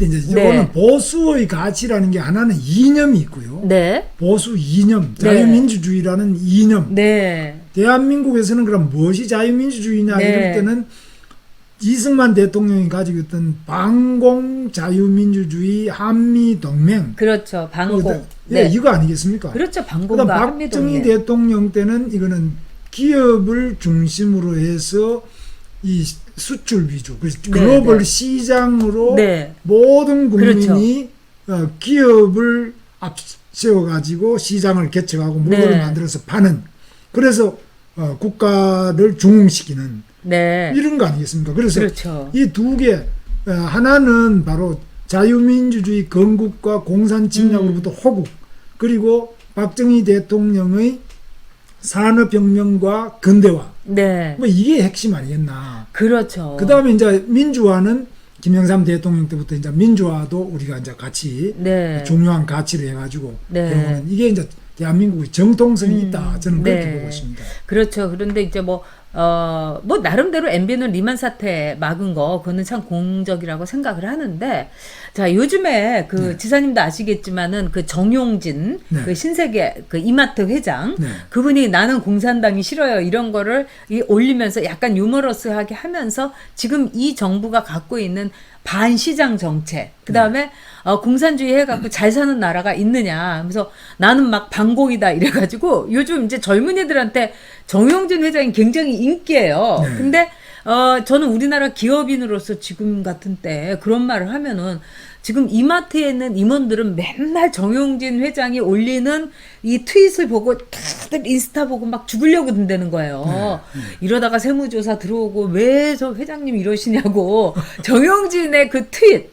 이제 이거는 보수의 가치라는 게 하나는 이념이 있고요. 네. 보수 이념, 자유민주주의라는 이념. 네. 대한민국에서는 그럼 무엇이 자유민주주의냐 네. 이럴 때는 이승만 대통령이 가지고 있던 반공 자유민주주의 한미동맹. 그렇죠. 반공. 예, 이거 아니겠습니까? 그렇죠. 반공과 박정희 한미동맹. 대통령 때는 이거는 기업을 중심으로 해서 이 수출 위주, 그래서 글로벌 시장으로 모든 국민이 기업을 앞세워 가지고 시장을 개척하고 물건을 만들어서 파는, 그래서 국가를 중흥시키는 이런 거 아니겠습니까? 그래서 이 두 개, 하나는 바로 자유민주주의 건국과 공산 침략으로부터 호국, 그리고 박정희 대통령의 산업혁명과 근대화. 뭐 이게 핵심 아니겠나. 그렇죠. 그 다음에 이제 민주화는 김영삼 대통령 때부터 이제 민주화도 우리가 이제 같이 중요한 가치를 해가지고 배우는, 이게 이제 대한민국의 정통성이 있다. 저는 그렇게 보고 있습니다. 그렇죠. 그런데 이제 뭐 나름대로 MB는 리만 사태 막은 거, 그거는 참 공적이라고 생각을 하는데, 자, 요즘에 지사님도 아시겠지만은 정용진, 신세계 이마트 회장, 그분이 나는 공산당이 싫어요, 이런 거를 올리면서 약간 유머러스하게 하면서 지금 이 정부가 갖고 있는 반시장 정책, 그 다음에 공산주의 해갖고 잘 사는 나라가 있느냐, 그래서 나는 막 반공이다 이래가지고 요즘 이제 젊은이들한테 정용진 회장이 굉장히 인기예요. 근데 저는 우리나라 기업인으로서 지금 같은 때 그런 말을 하면은, 지금 이마트에 있는 임원들은 맨날 정용진 회장이 올리는 이 트윗을 보고 다들 인스타 보고 막 죽으려고 든다는 거예요. 이러다가 세무조사 들어오고 왜 저 회장님 이러시냐고 정용진의 그 트윗,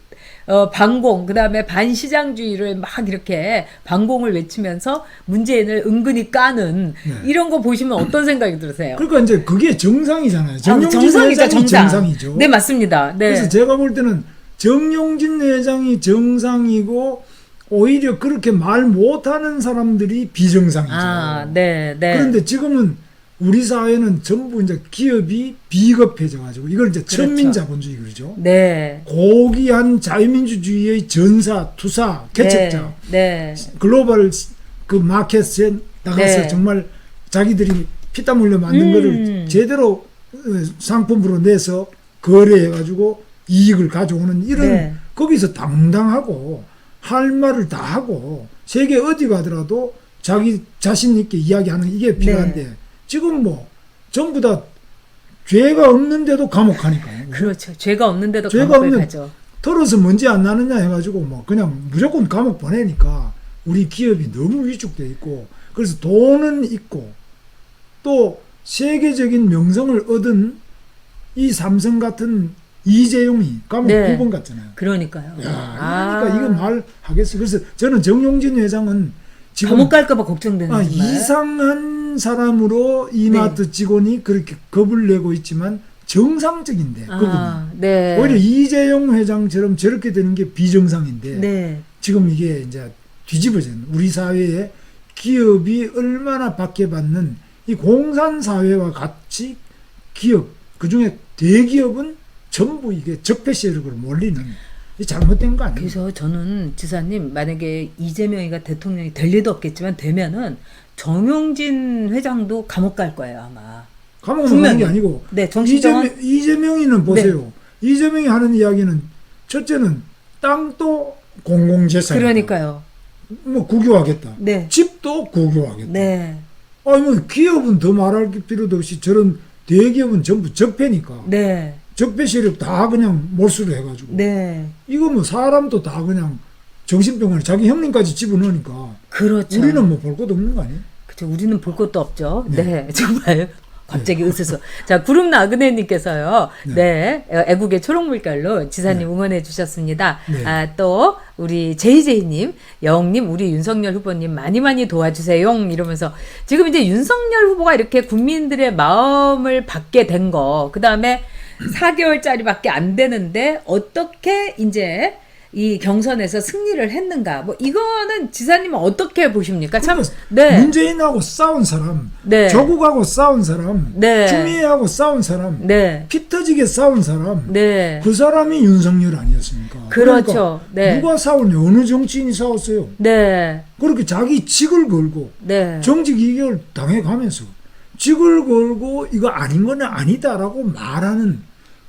반공, 그 다음에 반시장주의를 막 이렇게 반공을 외치면서 문재인을 은근히 까는 이런 거 보시면 어떤 생각이 들으세요? 그러니까 이제 그게 정상이잖아요. 정용진 정상이죠, 회장이 정상이죠. 네, 맞습니다. 그래서 제가 볼 때는 정용진 회장이 정상이고 오히려 그렇게 말 못하는 사람들이 비정상이죠. 그런데 지금은 우리 사회는 전부 이제 기업이 비겁해져가지고 이걸 이제 천민자본주의 그러죠. 고귀한 자유민주주의의 전사, 투사, 개척자, 글로벌 그 마켓에 나가서 정말 자기들이 피땀 흘려 만든 거를 제대로 상품으로 내서 거래해가지고 이익을 가져오는 이런, 거기서 당당하고 할 말을 다 하고 세계 어디 가더라도 자기 자신 있게 이야기하는, 이게 필요한데 지금 뭐 전부 다 죄가 없는데도 감옥 가니까요. 그렇죠. 죄가 없는데도 감옥을 가죠. 털어서 먼지 안 나느냐 해가지고 뭐 그냥 무조건 감옥 보내니까 우리 기업이 너무 위축돼 있고, 그래서 돈은 있고 또 세계적인 명성을 얻은 이 삼성 같은 이재용이 감옥 9번 갔잖아요. 그러니까요. 그러니까 이거 말하겠어요. 그래서 저는 정용진 회장은 지금 감옥 갈까봐 걱정되는 이상한 사람으로 이마트 직원이 그렇게 겁을 내고 있지만 정상적인데 그분이 오히려 이재용 회장처럼 저렇게 되는 게 비정상인데 지금 이게 이제 뒤집어진, 우리 사회에 기업이 얼마나 박해받는 이 공산사회와 같이 기업, 그중에 대기업은 전부 이게 적폐 세력으로 몰리는, 이 잘못된 거 아니에요? 그래서 저는 지사님, 만약에 이재명이가 대통령이 될 리도 없겠지만 되면은 정용진 회장도 감옥 갈 거예요, 아마. 감옥 가는 게 아니고 이재명이는 보세요. 이재명이 하는 이야기는 첫째는 땅도 공공재산이다. 그러니까요. 뭐 국유하겠다. 집도 국유하겠다. 아니 뭐 기업은 더 말할 필요도 없이 저런 대기업은 전부 적폐니까. 적폐 세력 다 그냥 몰수를 해가지고. 이거 뭐 사람도 다 그냥 정신병원에 자기 형님까지 집어넣으니까. 우리는 뭐 볼 것도 없는 거 아니에요? 그렇죠. 우리는 볼 것도 없죠. 정말. 갑자기 으스스. 자, 구름 나그네님께서요. 애국의 초록물결로 지사님 응원해 주셨습니다. 또 우리 제이제이님, 영님, 우리 윤석열 후보님 많이 도와주세요. 이러면서 지금 이제 윤석열 후보가 이렇게 국민들의 마음을 받게 된 거, 그 다음에 4개월짜리밖에 안 되는데 어떻게 이제 이 경선에서 승리를 했는가? 뭐 이거는 지사님은 어떻게 보십니까? 참, 그러니까 네, 문재인하고 싸운 사람, 네. 조국하고 싸운 사람, 네. 추미애하고 싸운 사람, 네, 피 터지게 싸운 사람, 네, 그 사람이 윤석열 아니었습니까? 그렇죠. 그러니까 네. 누가 싸우냐? 어느 정치인이 싸웠어요? 네, 그렇게 자기 직을 걸고 네, 정직 이익을 당해가면서 직을 걸고 이거 아닌 거는 아니다라고 말하는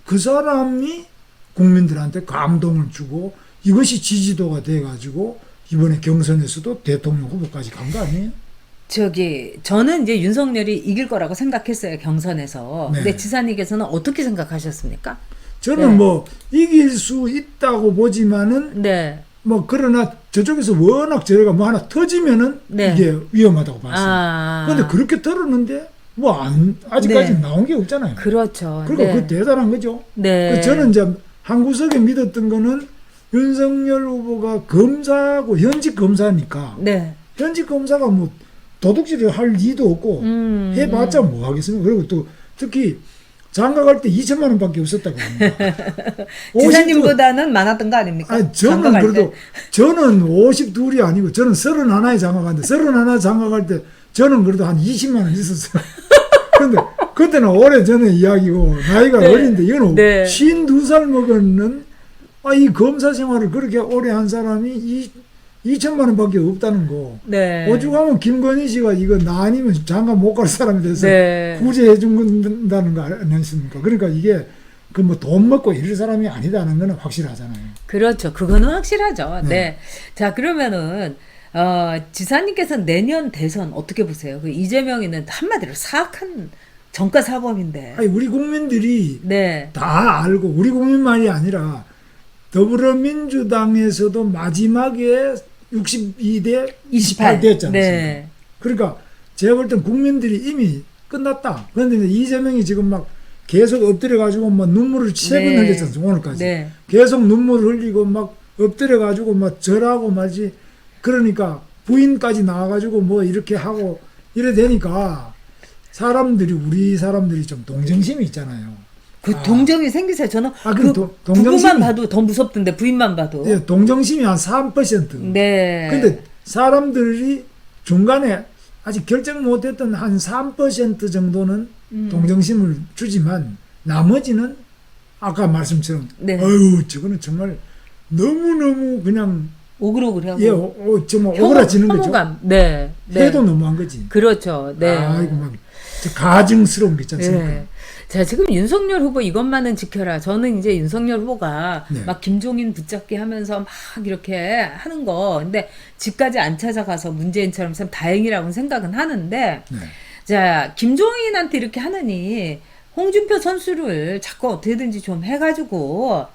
그 사람이 국민들한테 감동을 주고 이것이 지지도가 돼가지고 이번에 경선에서도 대통령 후보까지 간 거 아니에요? 저는 이제 윤석열이 이길 거라고 생각했어요, 경선에서. 네. 근데 지사님께서는 어떻게 생각하셨습니까? 저는 네. 뭐 이길 수 있다고 보지만은 네. 뭐 그러나 저쪽에서 워낙 저희가 뭐 하나 터지면은 네. 이게 위험하다고 봤어요. 아. 그런데 그렇게 들었는데 뭐 아직까지 네. 나온 게 없잖아요. 그렇죠. 그리고 네. 그 대단한 거죠. 네. 저는 이제 한 구석에 믿었던 거는 윤석열 후보가 검사고 현직 검사니까 네. 현직 검사가 뭐 도둑질을 할 리도 없고 해봤자 뭐 하겠습니까? 그리고 또 특히 장가 갈 때 2천만 원밖에 없었다고 합니다. 지사님보다는 많았던 거 아닙니까? 아니, 저는 장가 갈 그래도 때. 저는 52이 아니고 저는 31에 장가 갔는데 31 장가 갈 때 저는 그래도 한 20만 원 있었어요. 근데 그때는 오래 전에 이야기고 나이가 네. 어린데 이건 네. 52살 먹었는 이 검사 생활을 그렇게 오래 한 사람이 2천만 원밖에 없다는 거. 네. 오죽하면 김건희 씨가 이거 나 아니면 장가 못 갈 사람이 돼서 네. 구제해 준다는 거 아니었습니까? 그러니까 이게 그 뭐 돈 먹고 이럴 사람이 아니다는 거는 확실하잖아요. 그렇죠. 그거는 확실하죠. 네. 네. 자, 그러면은 지사님께서 내년 대선 어떻게 보세요? 그 이재명이는 한마디로 사악한 정가 사범인데. 아니 우리 국민들이 네. 다 알고 우리 국민만이 아니라 더불어민주당에서도 마지막에 62대 28 됐지 않습니까? 네. 그러니까 제가 볼 땐 국민들이 이미 끝났다. 그런데 이제 이재명이 지금 막 계속 엎드려 가지고 막 눈물을 3번 네. 흘렸잖아요. 오늘까지. 네. 계속 눈물을 흘리고 막 엎드려 가지고 막 절하고 말지. 그러니까 부인까지 나와 가지고 뭐 이렇게 하고 이래 되니까 우리 사람들이 좀 동정심이 있잖아요. 그 동정이 생기세요. 저는 그 동정심이- 부부만 봐도 더 무섭던데 부인만 봐도. 예, 동정심이 한 3%. 네. 근데 사람들이 중간에 아직 결정 못했던 한 3% 정도는 동정심을 주지만 나머지는 아까 말씀처럼 네. 어휴 저거는 정말 너무너무 그냥 오글오글하고. 예, 정말 오그라지는 거죠. 혐오감. 네. 네. 해도 너무한 거지. 그렇죠. 네. 아이고 막 가증스러운 게 있지 않습니까? 네. 자, 지금 윤석열 후보 이것만은 지켜라. 저는 이제 윤석열 후보가 네. 막 김종인 붙잡기 하면서 막 이렇게 하는 거. 근데 집까지 안 찾아가서 문재인처럼 참 다행이라고 생각은 하는데, 네. 자, 김종인한테 이렇게 하느니 홍준표 선수를 자꾸 어떻게든지 좀 해가지고,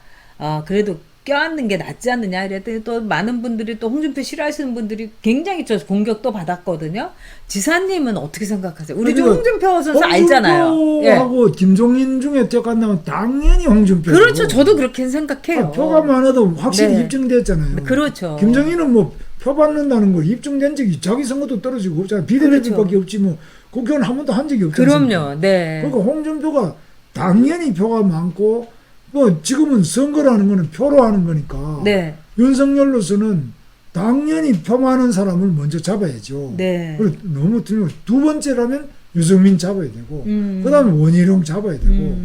그래도 껴안는 게 낫지 않느냐 이랬더니 또 많은 분들이 또 홍준표 싫어하시는 분들이 굉장히 저 공격도 받았거든요. 지사님은 어떻게 생각하세요? 우리 좀 홍준표 선수 알잖아요. 예. 홍준표하고 김종인 중에 뛰어간다면 당연히 홍준표. 그렇죠. 저도 그렇게 생각해요. 표가 많아도 확실히 네. 입증됐잖아요. 그렇죠. 김정인은 뭐 표 받는다는 걸 입증된 적이 자기 선거도 떨어지고 없잖아요. 비례대표밖에 없지 뭐 국회의원 한 번도 한 적이 없잖아요. 그럼요. 네. 그러니까 홍준표가 당연히 표가 많고 뭐 지금은 선거라는 거는 표로 하는 거니까 네. 윤석열로서는 당연히 표 많은 사람을 먼저 잡아야죠. 네. 그리고 너무 틀리면 두 번째라면 유승민 잡아야 되고 그다음에 원희룡 잡아야 되고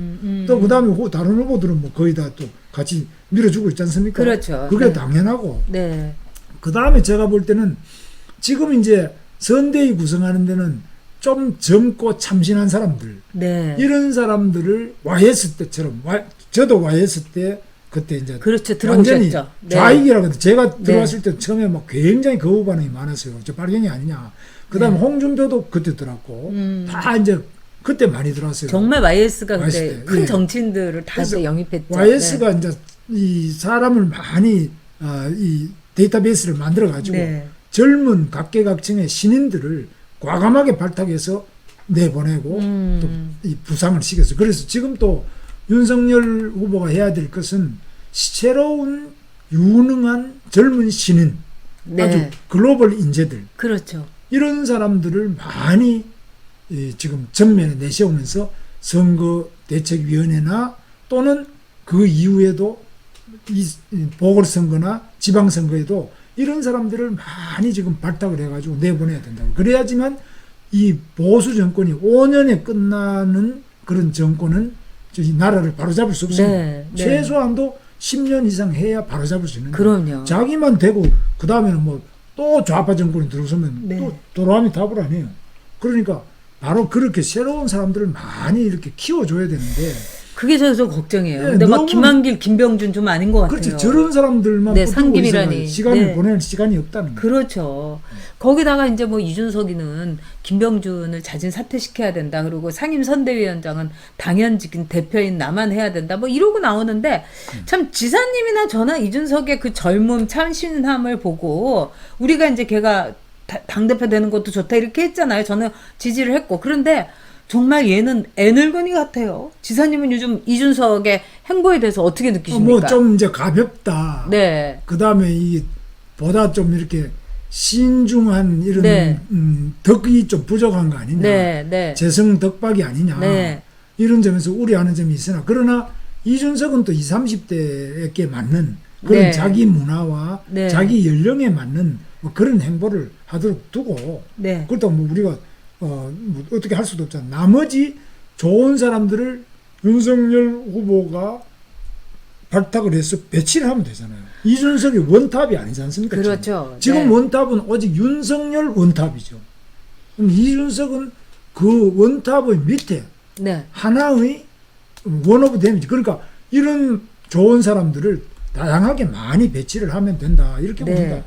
또 그다음에 다른 후보들은 뭐 거의 다 또 같이 밀어주고 있지 않습니까? 그렇죠. 그게 네. 당연하고 네. 그다음에 제가 볼 때는 지금 이제 선대위 구성하는 데는 좀 젊고 참신한 사람들 네. 이런 사람들을 YS 때처럼 저도 YS 때 그때 이제 그렇죠. 완전히 들어오셨죠. 네. 좌익이라고 해도 제가 네. 들어왔을 때 처음에 막 굉장히 거부 반응이 많았어요. 저 빨갱이 아니냐. 그다음에 네. 홍준표도 그때 들어왔고 다 이제 그때 많이 들어왔어요. 정말 YS가 YS 그때 때. 큰 예. 정치인들을 다 그래서 영입했죠. YS가 네. 이제 이 사람을 많이 이 데이터베이스를 만들어 가지고 네. 젊은 각계각층의 신인들을 과감하게 발탁해서 내보내고 또 이 부상을 시켰어요. 그래서 지금 또 윤석열 후보가 해야 될 것은 새로운 유능한 젊은 신인 네. 아주 글로벌 인재들 그렇죠. 이런 사람들을 많이 지금 전면에 내세우면서 선거대책위원회나 또는 그 이후에도 이 보궐선거나 지방선거에도 이런 사람들을 많이 지금 발탁을 해가지고 내보내야 된다고. 그래야지만 이 보수 정권이 5년에 끝나는 그런 정권은 이 나라를 바로잡을 수 없습니다. 네, 네. 최소한도 10년 이상 해야 바로잡을 수 있는 거예요. 그럼요. 자기만 되고 그 다음에는 뭐 또 좌파 정권이 들어서면 네. 또 도로함이 답을 안 해요. 그러니까 바로 그렇게 새로운 사람들을 많이 이렇게 키워줘야 되는데 그게 저는 좀 걱정이에요. 네, 근데 막 너무- 김한길, 김병준 좀 아닌 것 같아요. 그렇지 저런 사람들만 네, 붙들고 상김이라니. 있어야 시간을 네. 보낼 시간이 없다는 거예요. 그렇죠. 거기다가 이제 뭐 이준석이는 김병준을 자진 사퇴시켜야 된다. 그리고 상임선대위원장은 당연직인 대표인 나만 해야 된다. 뭐 이러고 나오는데 참 지사님이나 저나 이준석의 그 젊음, 참신함을 보고 우리가 이제 걔가 당대표 되는 것도 좋다 이렇게 했잖아요. 저는 지지를 했고. 그런데 정말 얘는 애늙은이 같아요. 지사님은 요즘 이준석의 행보에 대해서 어떻게 느끼십니까? 뭐 좀 이제 가볍다. 네. 그 다음에 이 보다 좀 이렇게 신중한 이런 네. 덕이 좀 부족한 거 아니냐. 네, 네. 재성 덕박이 아니냐. 네. 이런 점에서 우려하는 점이 있으나 그러나 이준석은 또 20, 30대에게 맞는 그런 네. 자기 문화와 네. 자기 연령에 맞는 뭐 그런 행보를 하도록 두고 네. 그렇다고 뭐 우리가 뭐 어떻게 할 수도 없잖아. 나머지 좋은 사람들을 윤석열 후보가 발탁을 해서 배치를 하면 되잖아요. 이준석이 원탑이 아니지 않습니까? 그렇죠. 지금 네. 원탑은 오직 윤석열 원탑이죠. 그럼 이준석은 그 원탑의 밑에 네. 하나의 원 오브 데미지. 그러니까 이런 좋은 사람들을 다양하게 많이 배치를 하면 된다. 이렇게 네. 봅니다.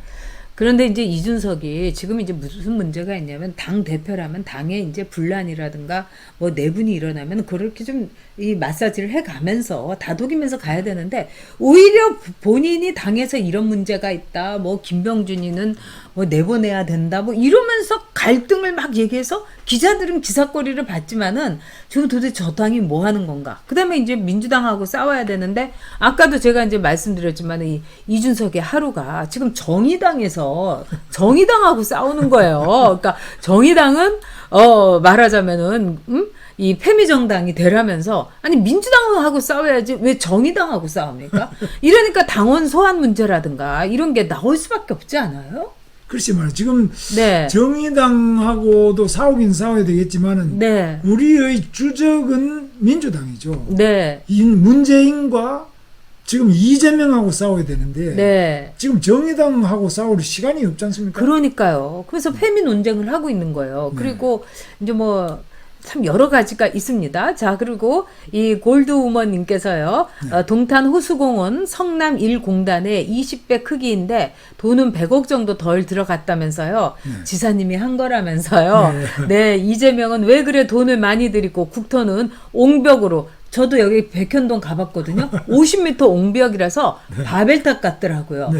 그런데 이제 이준석이 지금 이제 무슨 문제가 있냐면 당 대표라면 당에 이제 분란이라든가 뭐 내분이 일어나면 그렇게 좀 이 마사지를 해가면서 다독이면서 가야 되는데 오히려 본인이 당에서 이런 문제가 있다. 뭐 김병준이는 뭐 내보내야 된다. 뭐 이러면서 갈등을 막 얘기해서 기자들은 기사거리를 봤지만은 지금 도대체 저 당이 뭐 하는 건가? 그다음에 이제 민주당하고 싸워야 되는데 아까도 제가 이제 말씀드렸지만 이 이준석의 하루가 지금 정의당에서 정의당하고 싸우는 거예요. 그러니까 정의당은 말하자면은 이 패미정당이 되라면서 아니 민주당하고 싸워야지 왜 정의당하고 싸웁니까? 이러니까 당원 소환 문제라든가 이런 게 나올 수밖에 없지 않아요? 글쎄 말이야. 지금 네. 정의당하고도 싸우긴 싸워야 되겠지만은 네. 우리의 주적은 민주당이죠. 네. 문재인과 지금 이재명하고 싸워야 되는데 네. 지금 정의당하고 싸울 시간이 없지 않습니까? 그러니까요. 그래서 패미 논쟁을 하고 있는 거예요. 그리고 이제 뭐 참 여러 가지가 있습니다. 자, 그리고 이 골드우먼님께서요, 동탄 호수공원 성남 1공단에 20배 크기인데 돈은 100억 정도 덜 들어갔다면서요. 지사님이 한 거라면서요. 네, 이재명은 왜 그래 돈을 많이 들이고 국토는 옹벽으로 저도 여기 백현동 가봤거든요. 50m 옹벽이라서 바벨탑 같더라고요.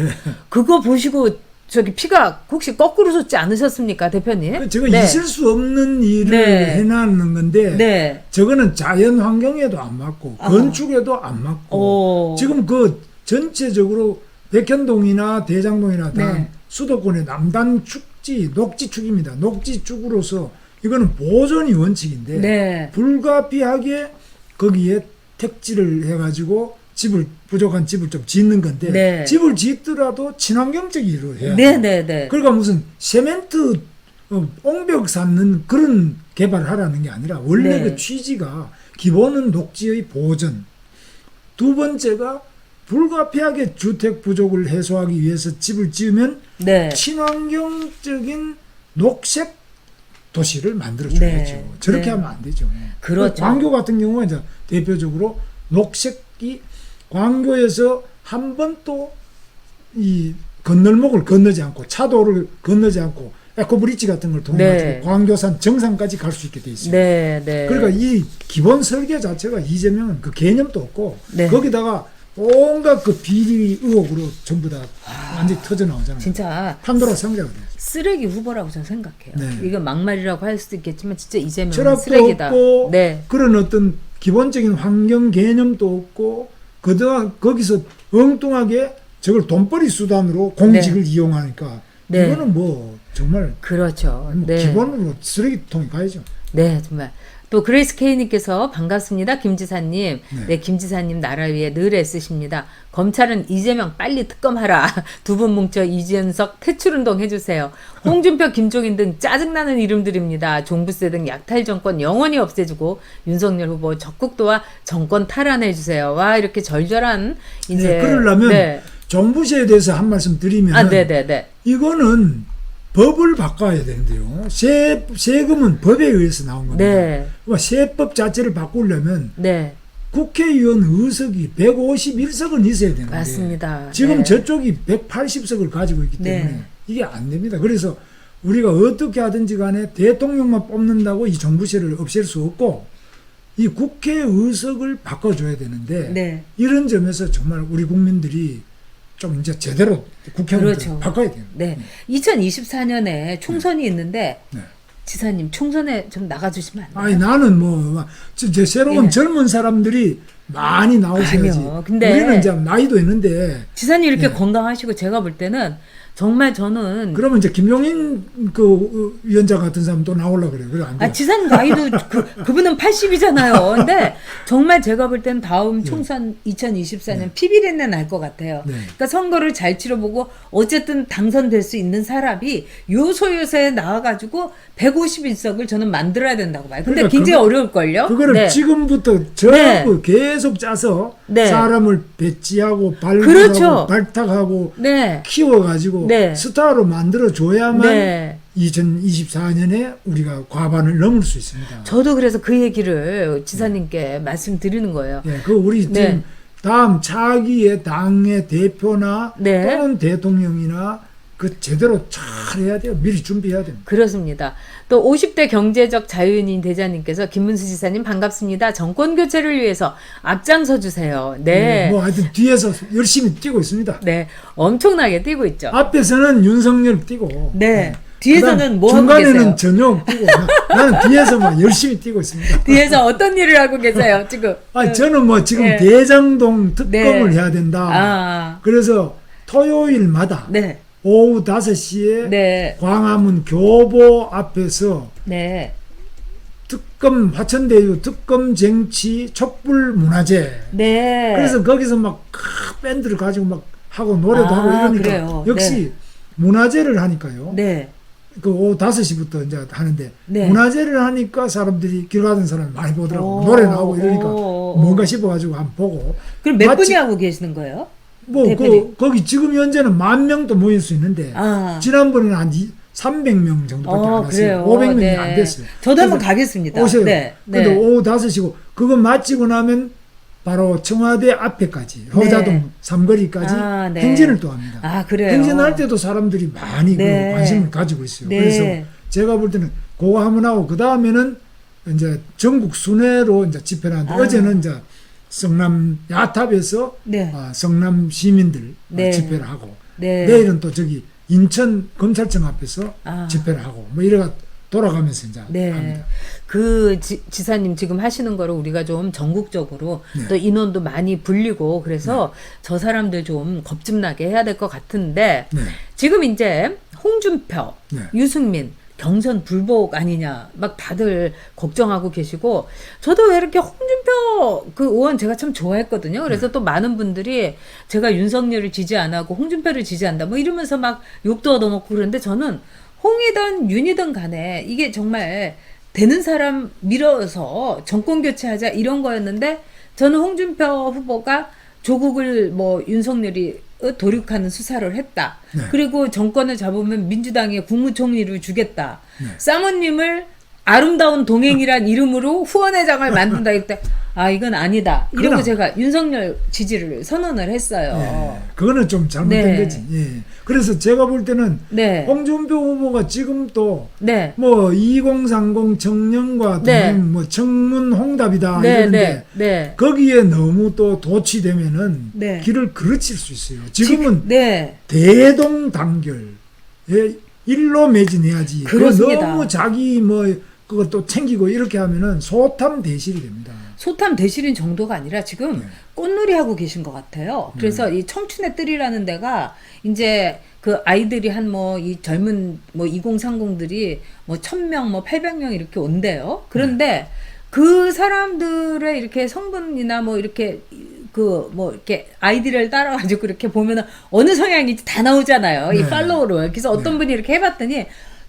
그거 보시고 저기 피가 혹시 거꾸로 솟지 않으셨습니까, 대표님? 제가 네. 있을 수 없는 일을 네. 해놨는 건데 네. 저거는 자연 환경에도 안 맞고 건축에도 안 맞고 지금 그 전체적으로 백현동이나 대장동이나 다 네. 수도권의 남단 축지 녹지축입니다. 녹지축으로서 이거는 보존이 원칙인데 네. 불가피하게 거기에 택지를 해가지고 부족한 집을 좀 짓는 건데 네. 집을 짓더라도 친환경적 일을 해야 네, 돼요. 네, 네. 그러니까 무슨 세멘트 옹벽 쌓는 그런 개발을 하라는 게 아니라 원래 네. 그 취지가 기본은 녹지의 보전, 두 번째가 불가피하게 주택 부족을 해소하기 위해서 집을 지으면 네. 친환경적인 녹색 도시를 만들어줘야죠. 네. 저렇게 네. 하면 안 되죠. 그렇죠. 광교 같은 경우는 이제 대표적으로 녹색이 광교에서 한 번 또 이 건널목을 건너지 않고 차도를 건너지 않고 에코브리지 같은 걸 통해 가지고 네. 광교산 정상까지 갈 수 있게 돼 있습니다. 네, 네. 그러니까 이 기본 설계 자체가 이재명은 그 개념도 없고 네. 거기다가 온갖 그 비리 의혹으로 전부 다 완전히 터져 나오잖아요. 진짜 판도라 상자가 돼요. 쓰레기 후보라고 저는 생각해요. 네. 이건 막말이라고 할 수도 있겠지만 진짜 이재명은 철학도 쓰레기다. 없고 네. 그런 어떤 기본적인 환경 개념도 없고 거기서 엉뚱하게 저걸 돈벌이 수단으로 공직을 이용하니까 네. 이거는 뭐 정말 그렇죠. 뭐 네. 기본으로 쓰레기통에 가야죠. 네, 정말. 또 그레이스 K님께서 반갑습니다. 김 지사님. 네. 네, 김 지사님 나라 위해 늘 애쓰십니다. 검찰은 이재명 빨리 특검하라. 두 분 뭉쳐 이준석 퇴출운동 해주세요. 홍준표, 김종인 등 짜증나는 이름들입니다. 종부세 등 약탈 정권 영원히 없애주고 윤석열 후보 적극도와 정권 탈환해주세요. 와, 이렇게 절절한 이제 네, 그러려면 네. 종부세에 대해서 한 말씀 드리면 아, 네네네. 이거는 법을 바꿔야 되는데요. 세금은 법에 의해서 나온 겁니다. 네. 그러니까 세법 자체를 바꾸려면 네. 국회의원 의석이 151석은 있어야 되는데 맞습니다. 지금 네. 저쪽이 180석을 가지고 있기 때문에 네. 이게 안 됩니다. 그래서 우리가 어떻게 하든지 간에 대통령만 뽑는다고 이 종부세를 없앨 수 없고 이 국회의석을 바꿔줘야 되는데 네. 이런 점에서 정말 우리 국민들이 좀 이제 제대로 국회의원들 그렇죠. 바꿔야 돼요. 네. 2024년에 총선이 있는데 네. 지사님 총선에 좀 나가주시면 안 돼요? 아니 나는 뭐 제 새로운 예. 젊은 사람들이 많이 나오셔야지. 아니요. 근데 우리는 이제 나이도 있는데 지사님 이렇게 네. 건강하시고 제가 볼 때는 정말 저는 그러면 이제 김용인 그 위원장 같은 사람 또 나오려고 그래요. 그래 안 돼요. 아, 지사님 나이도 그분은 80이잖아요. 근데 정말 제가 볼 때는 다음 총선 2024년 피비린내 날 것 같아요. 네. 그러니까 선거를 잘 치러보고 어쨌든 당선될 수 있는 사람이 요소요소에 나와가지고 151석을 저는 만들어야 된다고 봐요. 근데 그러니까 굉장히 어려울걸요? 그거를 네. 지금부터 전부 네. 계속 짜서 네. 사람을 배치하고 발굴하고 그렇죠. 발탁하고 네. 키워가지고 네. 스타로 만들어줘야만 네. 2024년에 우리가 과반을 넘을 수 있습니다. 저도 그래서 그 얘기를 지사님께 말씀드리는 거예요. 예, 그 우리 네. 지금 다음 차기의 당의 대표나 네. 또는 대통령이나 그 제대로 잘 해야 돼요. 미리 준비해야 됩니다. 그렇습니다. 또 50대 경제적 자유인인 대자님께서 김문수 지사님 반갑습니다. 정권 교체를 위해서 앞장서 주세요. 네. 뭐 하여튼 뒤에서 열심히 뛰고 있습니다. 네. 엄청나게 뛰고 있죠. 앞에서는 윤석열 뛰고 네. 뒤에서는 그다음 뭐 하고 계세요? 중간에는 전용 뛰고 나는 뒤에서 막 열심히 뛰고 있습니다. 뒤에서 어떤 일을 하고 계세요, 지금? 아, 저는 뭐 지금 네. 대장동 특검을 네. 해야 된다. 아. 그래서 토요일마다 네. 오후 5시에 네. 광화문 교보 앞에서 네. 특검 화천대유 특검 쟁취 촛불 문화제. 네. 그래서 거기서 막 밴드를 가지고 막 하고 노래도 하고 이러니까 그래요. 역시 문화제를 하니까요. 네. 그 오후 5시부터 이제 하는데 네. 문화제를 하니까 사람들이 길 가던 사람이 많이 보더라고. 오. 노래 나오고 이러니까 오. 뭔가 싶어가지고 한번 보고. 그럼 몇 마치- 분이 하고 계시는 거예요? 뭐 대표님. 거기 지금 현재는 10,000명도 모일 수 있는데 아. 지난번에는 한 300명 정도밖에 안 왔어요. 그래요. 500명이 네. 안 됐어요. 저도 한번 그래서 가겠습니다. 오세요. 네. 근데 네. 오후 5시고 그거 마치고 나면 바로 청와대 앞에까지 효자동 네. 삼거리까지 아, 네. 행진을 또 합니다. 아, 그래요. 행진할 때도 사람들이 많이 네. 그 관심을 가지고 있어요. 네. 그래서 제가 볼 때는 그거 한번 하고 그 다음에는 이제 전국 순회로 이제 집회를 하는데 아. 어제는 이제 성남 야탑에서 네. 성남 시민들 네. 집회를 하고 네. 내일은 또 저기 인천 검찰청 앞에서 아. 집회를 하고 뭐 이래가 돌아가면서 이제 네. 합니다. 그 지사님 지금 하시는 거를 우리가 좀 전국적으로 네. 또 인원도 많이 불리고 그래서 저 사람들 좀 겁집나게 해야 될 것 같은데 네. 지금 이제 홍준표, 네. 유승민 경선 불복 아니냐 막 다들 걱정하고 계시고 저도 왜 이렇게 홍준표 그 의원 제가 참 좋아했거든요. 그래서 또 많은 분들이 제가 윤석열을 지지 안 하고 홍준표를 지지한다 뭐 이러면서 막 욕도 얻어먹고 그러는데 저는 홍이든 윤이든 간에 이게 정말 되는 사람 밀어서 정권 교체하자 이런 거였는데 저는 홍준표 후보가 조국을 뭐 윤석열이 도륙하는 수사를 했다. 네. 그리고 정권을 잡으면 민주당에 국무총리를 주겠다. 네. 사모님을 아름다운 동행이란 이름으로 후원회장을 만든다 이때 아 이건 아니다. 이러고 그럼. 제가 윤석열 지지를 선언을 했어요. 예. 그거는 좀 잘못된 네. 거지. 예. 그래서 제가 볼 때는 네. 홍준표 후보가 지금 또 네. 뭐 2030 청년과 네. 동행 뭐 청문 홍답이다 네, 이러는데 네, 네. 거기에 너무 또 도취되면은 네. 길을 그르칠 수 있어요. 지금은 네. 대동단결 일로 매진해야지. 그렇습니다. 그거 너무 자기 뭐 그것도 챙기고 이렇게 하면은 소탐대실이 됩니다. 소탐 대실인 정도가 아니라 지금 네. 꽃놀이 하고 계신 것 같아요. 그래서 이 청춘의 뜰이라는 데가 이제 그 아이들이 한 뭐 이 젊은 뭐 2030들이 뭐 1000명 뭐 800명 이렇게 온대요. 그런데 그 사람들의 이렇게 성분이나 뭐 이렇게 그 뭐 이렇게 아이디를 따라가지고 이렇게 보면은 어느 성향인지 다 나오잖아요. 이 네. 팔로우로. 그래서 어떤 네. 분이 이렇게 해봤더니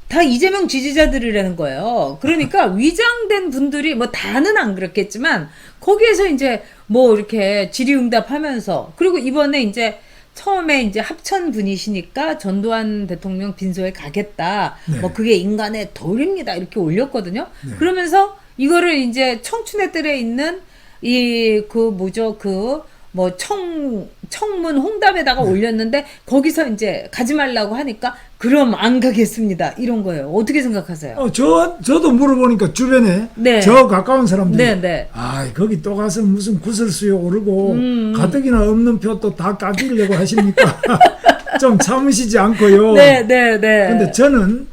다 이재명 지지자들이라는 거예요. 그러니까 위장된 분들이 뭐 다는 안 그렇겠지만 거기에서 이제 뭐 이렇게 질의응답하면서 그리고 이번에 이제 처음에 이제 합천 분이시니까 전두환 대통령 빈소에 가겠다. 네. 뭐 그게 인간의 도리입니다. 이렇게 올렸거든요. 그러면서 이거를 이제 청춘의 뜰에 있는 이 그 뭐죠 그 뭐 청문 홍답에다가 올렸는데 거기서 이제 가지 말라고 하니까 그럼 안 가겠습니다 이런 거예요. 어떻게 생각하세요? 저도 물어보니까 주변에 네. 저 가까운 사람들이 네, 네. 아 거기 또 가서 무슨 구설수요 오르고 가뜩이나 없는 표 또 다 깎이려고 하십니까? 좀 참으시지 않고요. 네, 네, 네. 근데 저는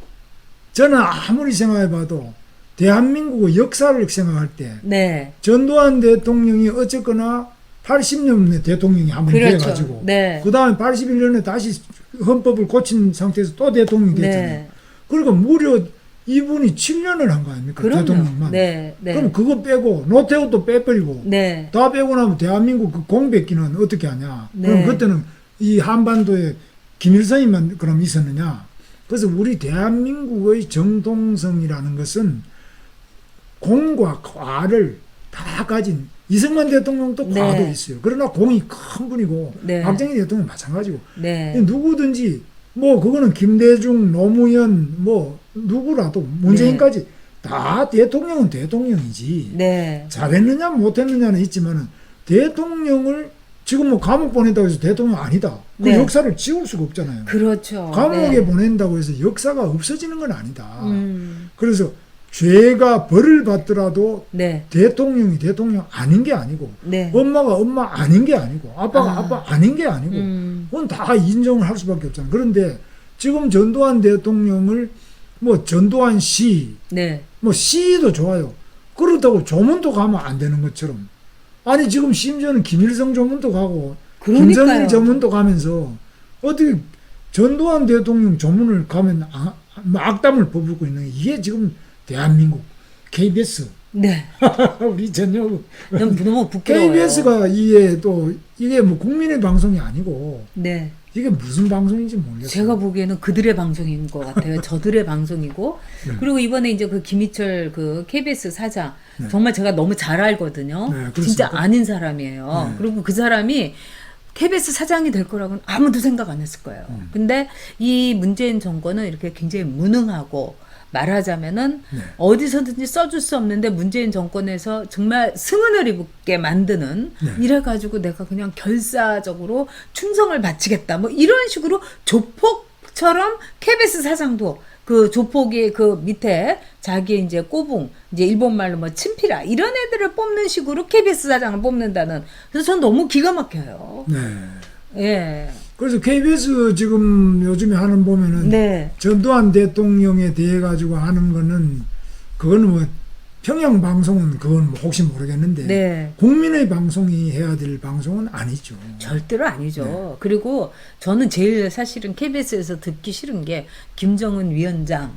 아무리 생각해봐도 대한민국의 역사를 생각할 때 네. 전두환 대통령이 어쨌거나 80년에 대통령이 한 번 그렇죠. 돼가지고 네. 그 다음에 81년에 다시 헌법을 고친 상태에서 또 대통령이 됐잖아요. 네. 그러니까 무려 이분이 7년을 한 거 아닙니까? 그럼요. 대통령만. 네, 네. 그럼 그거 빼고 노태우도 빼버리고 네. 다 빼고 나면 대한민국 그 공백기는 어떻게 하냐. 네. 그럼 그때는 이 한반도에 김일성이만 그럼 있었느냐. 그래서 우리 대한민국의 정통성이라는 것은 공과 과를 다 가진 이승만 대통령도 네. 과도 있어요. 그러나 공이 큰 분이고 네. 박정희 대통령 마찬가지고 네. 누구든지 뭐 그거는 김대중, 노무현 뭐 누구라도 문재인까지 다 대통령은 대통령이지. 네. 잘했느냐 못했느냐는 있지만은 대통령을 지금 뭐 감옥 보낸다고 해서 대통령 아니다. 그 네. 역사를 지울 수가 없잖아요. 그렇죠. 감옥에 네. 보낸다고 해서 역사가 없어지는 건 아니다. 음. 그래서 죄가 벌을 받더라도 네. 대통령이 대통령 아닌 게 아니고 네. 엄마가 엄마 아닌 게 아니고 아빠가 아빠 아닌 게 아니고 그건 다 인정을 할 수밖에 없잖아요. 그런데 지금 전두환 대통령을 뭐 전두환 씨, 네. 뭐 씨도 좋아요. 그렇다고 조문도 가면 안 되는 것처럼 아니 지금 심지어는 김일성 조문도 가고 그러니까요. 김정일 조문도 가면서 어떻게 전두환 대통령 조문을 가면 악담을 퍼붓고 있는 게 이게 지금 대한민국 KBS 네. 우리 전역 너무 부끄러워요. KBS가 이게 뭐 국민의 방송이 아니고 네. 이게 무슨 방송인지 모르겠어요. 제가 보기에는 그들의 방송인 것 같아요. 저들의 방송이고. 그리고 이번에 이제 그 김희철 그 KBS 사장. 네. 정말 제가 너무 잘 알거든요. 네, 그렇습니까? 진짜 아는 사람이에요. 네. 그리고 그 사람이 KBS 사장이 될 거라고는 아무도 생각 안 했을 거예요. 근데 이 문재인 정권은 이렇게 굉장히 무능하고 말하자면은 네. 어디서든지 써줄 수 없는데 문재인 정권에서 정말 승은을 입게 만드는 네. 이래가지고 내가 그냥 결사적으로 충성을 바치겠다 뭐 이런 식으로 조폭처럼 KBS 사장도 그 조폭이 그 밑에 자기 이제 꼬붕 이제 일본 말로 뭐 친피라 이런 애들을 뽑는 식으로 KBS 사장을 뽑는다는 그래서 전 너무 기가 막혀요. 네. 예. 그래서 KBS 지금 요즘에 하는 보면은 네. 전두환 대통령에 대해 가지고 하는 거는 그거는 뭐 평양 방송은 그건 뭐 혹시 모르겠는데 네. 국민의 방송이 해야 될 방송은 아니죠. 절대로 아니죠. 그리고 저는 제일 사실은 KBS에서 듣기 싫은 게 김정은 위원장,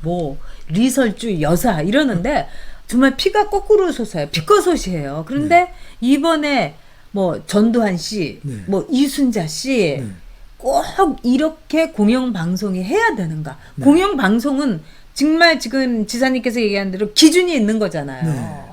뭐 리설주 여사 이러는데 정말 피가 거꾸로 솟아요. 피꺼솥이에요. 그런데 이번에 뭐 전두환 씨, 네. 뭐 이순자 씨, 네. 꼭 이렇게 공영 방송이 해야 되는가? 공영 방송은 정말 지금 지사님께서 얘기한 대로 기준이 있는 거잖아요. 네.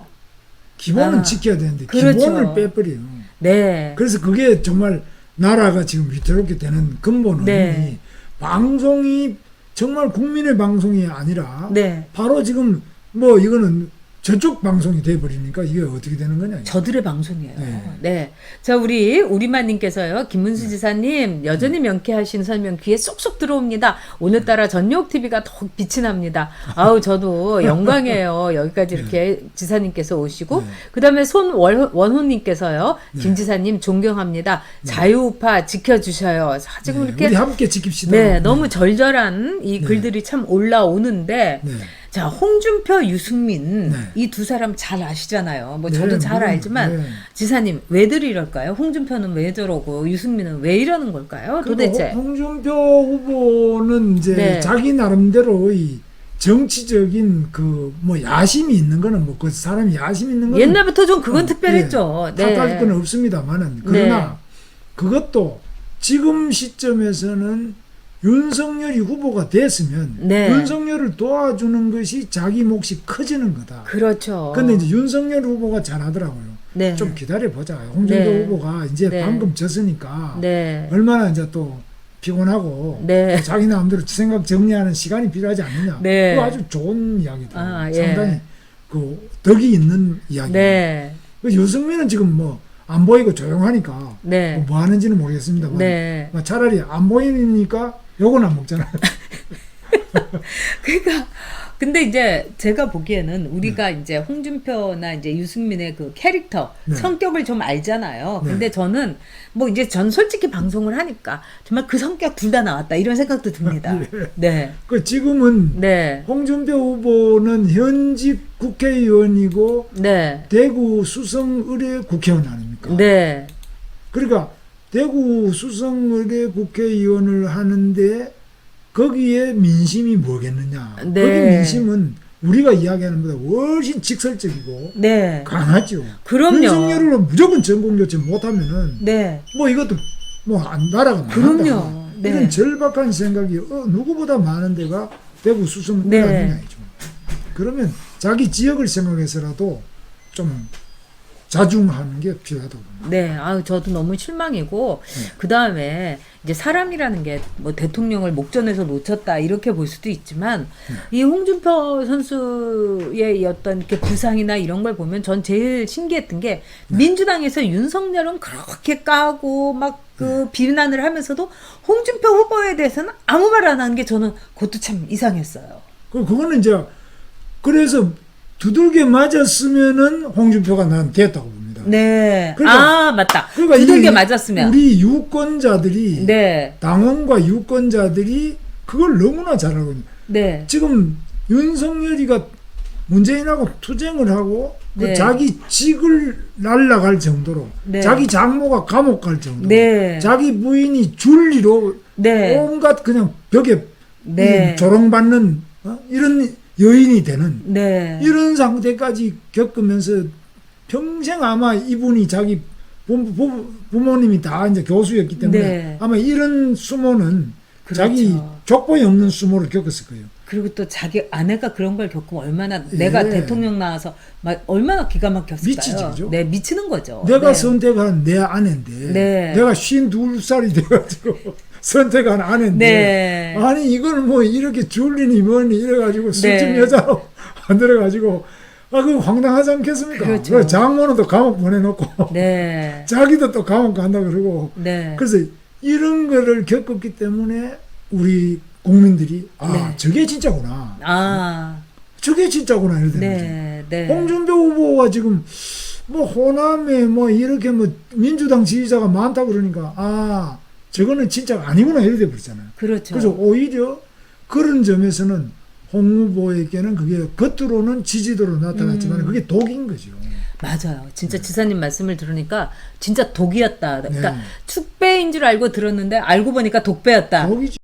기본은 아, 지켜야 되는데 그렇죠. 기본을 빼버려요. 네. 그래서 그게 정말 나라가 지금 위태롭게 되는 근본은 네. 방송이 정말 국민의 방송이 아니라 네. 바로 지금 뭐 이거는 저쪽 방송이 돼버리니까 이게 어떻게 되는 거냐. 저들의 방송이에요. 네. 네. 자, 우리만님께서요, 김문수 지사님, 여전히 명쾌하신 설명 귀에 쏙쏙 들어옵니다. 오늘따라 전용TV가 더욱 빛이 납니다. 아우, 저도 영광이에요. 여기까지 이렇게 지사님께서 오시고, 그 다음에 손원호님께서요, 김 지사님 존경합니다. 자유우파 지켜주셔요. 자, 지금 네, 이렇게. 우리 함께 지킵시다. 네, 너무 절절한 이 글들이 참 올라오는데, 네. 자, 홍준표, 유승민 네. 이 두 사람 잘 아시잖아요. 뭐 네, 저도 잘 물론, 알지만 네. 지사님 왜들 이럴까요? 홍준표는 왜 저러고 유승민은 왜 이러는 걸까요? 그리고 도대체. 홍준표 후보는 이제 네. 자기 나름대로의 정치적인 그 뭐 야심이 있는 거는 뭐 그 사람이 야심 있는 거는 옛날부터 좀 그건 특별했죠. 네. 탓할 건 없습니다만은 그러나 그것도 지금 시점에서는 윤석열이 후보가 됐으면 네. 윤석열을 도와주는 것이 자기 몫이 커지는 거다. 그렇죠. 근데 이제 윤석열 후보가 잘하더라고요. 네. 좀 기다려 보자. 홍준표 네. 후보가 이제 네. 방금 졌으니까 네. 얼마나 이제 또 피곤하고 네. 또 자기 마음대로 생각 정리하는 시간이 필요하지 않느냐. 네. 그거 아주 좋은 이야기다. 아, 예. 상당히 그 덕이 있는 이야기예요. 네. 유승민은 지금 뭐 안 보이고 조용하니까 네. 뭐 하는지는 모르겠습니다만 네. 차라리 안 보이니까 욕은 안 먹잖아요. 그러니까 근데 이제 제가 보기에는 우리가 이제 홍준표나 이제 유승민의 그 캐릭터 네. 성격을 좀 알잖아요. 네. 근데 저는 뭐 이제 전 솔직히 방송을 하니까 정말 그 성격 둘 다 나왔다 이런 생각도 듭니다. 네. 그 지금은 네. 홍준표 후보는 현직 국회의원이고 네. 대구 수성을의 국회의원 아닙니까? 네. 그러니까 대구 수성을의 국회의원을 하는데 거기에 민심이 뭐겠느냐? 네. 거기 민심은 우리가 이야기하는 것보다 훨씬 직설적이고 네. 강하죠. 그럼요. 윤석열을 무조건 전공교체 못하면은 네. 뭐 이것도 뭐 나라가 그럼요. 망한다. 네. 이런 절박한 생각이 누구보다 많은 데가 대구 수성을 네. 아니냐죠. 그러면 자기 지역을 생각해서라도 좀 자중하는 게 필요하다고 봅니다. 네, 아유, 저도 너무 실망이고, 그 다음에 이제 사람이라는 게 뭐 대통령을 목전에서 놓쳤다, 이렇게 볼 수도 있지만, 이 홍준표 선수의 이 어떤 이렇게 부상이나 이런 걸 보면 전 제일 신기했던 게, 민주당에서 윤석열은 그렇게 까고 막 그 비난을 하면서도 홍준표 후보에 대해서는 아무 말 안 하는 게 저는 그것도 참 이상했어요. 그거는 이제 그래서 두들겨 맞았으면은 홍준표가 난 됐다고 봅니다. 네. 그러니까- 아, 맞다. 그러니까 두들겨 이 맞았으면. 우리 유권자들이 네. 당원과 유권자들이 그걸 너무나 잘 알거든요. 네. 지금 윤석열이가 문재인하고 투쟁을 하고 그 네. 자기 직을 날라갈 정도로 네. 자기 장모가 감옥 갈 정도로 네. 자기 부인이 줄리로 네. 온갖 그냥 벽에 네. 조롱받는 이런 여인이 되는 네. 이런 상태까지 겪으면서 평생 아마 이분이 자기 부모님이 다 이제 교수였기 때문에 네. 아마 이런 수모는 그렇죠. 자기 족보에 없는 수모를 겪었을 거예요. 그리고 또 자기 아내가 그런 걸 겪으면 얼마나 내가 예. 대통령 나와서 막 얼마나 기가 막혔을까요? 미치지, 그죠? 네, 미치는 거죠. 내가 네. 선택한 내 아내인데 네. 내가 52살이 돼가지고 선택한 아내인데 네. 아니 이걸 뭐 이렇게 줄리니 뭐니 이래가지고 술집 네. 여자로 만들어가지고 그거 황당하지 않겠습니까? 그렇죠. 그래서 장모는 또 감옥 보내놓고 네. 자기도 또 감옥 간다 그러고 네. 그래서 이런 거를 겪었기 때문에 우리 국민들이 네. 저게 진짜구나 아. 저게 진짜구나 이러는 거죠. 네. 네. 홍준표 후보가 지금 뭐 호남에 뭐 이렇게 뭐 민주당 지지자가 많다 그러니까 저거는 진짜 아니구나 이래 버리잖아요. 그렇죠. 그래서 오히려 그런 점에서는 홍 후보에게는 그게 겉으로는 지지도로 나타났지만 그게 독인 거죠. 맞아요. 진짜 지사님 말씀을 들으니까 진짜 독이었다. 그러니까 네. 축배인 줄 알고 들었는데 알고 보니까 독배였다. 독이지.